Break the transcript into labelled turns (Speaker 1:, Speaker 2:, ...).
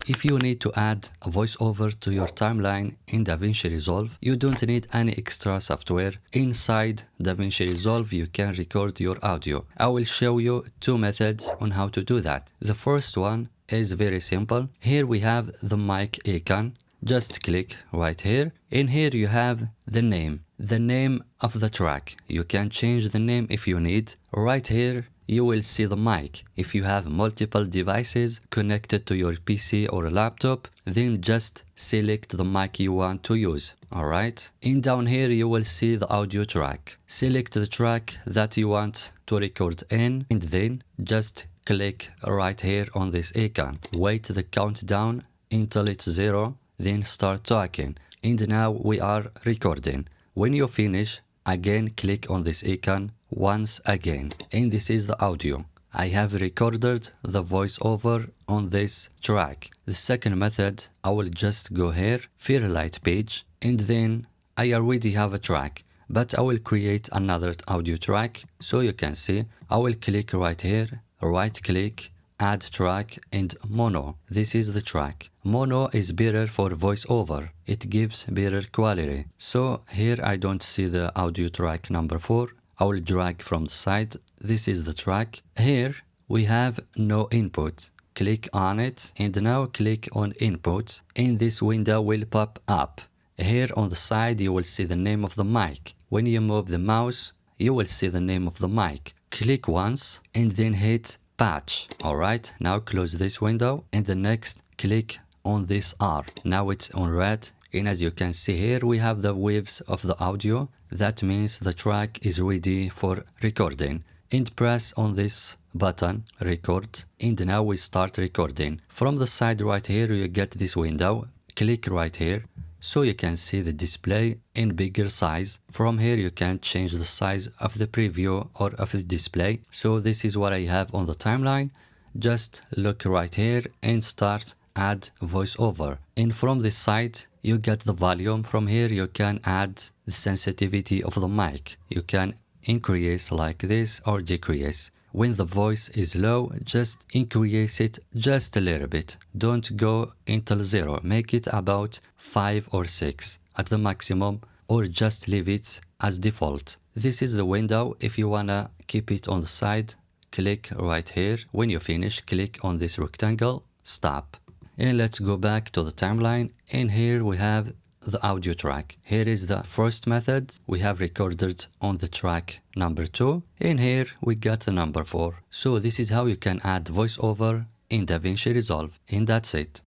Speaker 1: If you need to add a voiceover to your timeline in Davinci Resolve, you don't need any extra software. Inside Davinci Resolve, you can record your audio. I will show you two methods on how to do that. The first one is very simple. Here we have the mic icon. Just click right here. In here you have the name of the track. You can change the name if you need. Right here you will see the mic. If you have multiple devices connected to your PC or laptop, then just select the mic you want to use. Alright? And down here you will see the audio track. Select the track that you want to record in, and then just click right here on this icon. Wait the countdown until it's 0, then start talking. And now we are recording. When you finish, again click on this icon once again, and this is the audio. I have recorded the voiceover on this track. The second method, I will just go here, Fairlight page, and then I already have a track, but I will create another audio track. So you can see, I will click right here, right click, add track, and mono. This is the track. Mono is better for voiceover. It gives better quality. So here I don't see the audio track number 4. I will drag from the side. This is the track. Here we have no input. Click on it and now click on input, and this window will pop up. Here on the side you will see the name of the mic. When you move the mouse, you will see the name of the mic. Click once and then hit patch. Alright, now close this window, and the next click on this R. Now it's on red, and as you can see here we have the waves of the audio. That means the track is ready for recording. And press on this button, record, and now we start recording. From the side right here you get this window. Click right here so you can see the display in bigger size. From here you can change the size of the preview or of the display. So this is what I have on the timeline. Just look right here and start add voiceover, and from this side you get the volume. From here you can add the sensitivity of the mic. You can increase like this or decrease. When the voice is low, just increase it just a little bit. Don't go until 0. Make it about 5 or 6 at the maximum, or just leave it as default. This is the window. If you wanna keep it on the side, click right here. When you finish, click on this rectangle, stop. And let's go back to the timeline, and here we have the audio track. Here is the first method. We have recorded on the track number 2, and here we got the number 4. So this is how you can add voiceover in Davinci Resolve, and that's it.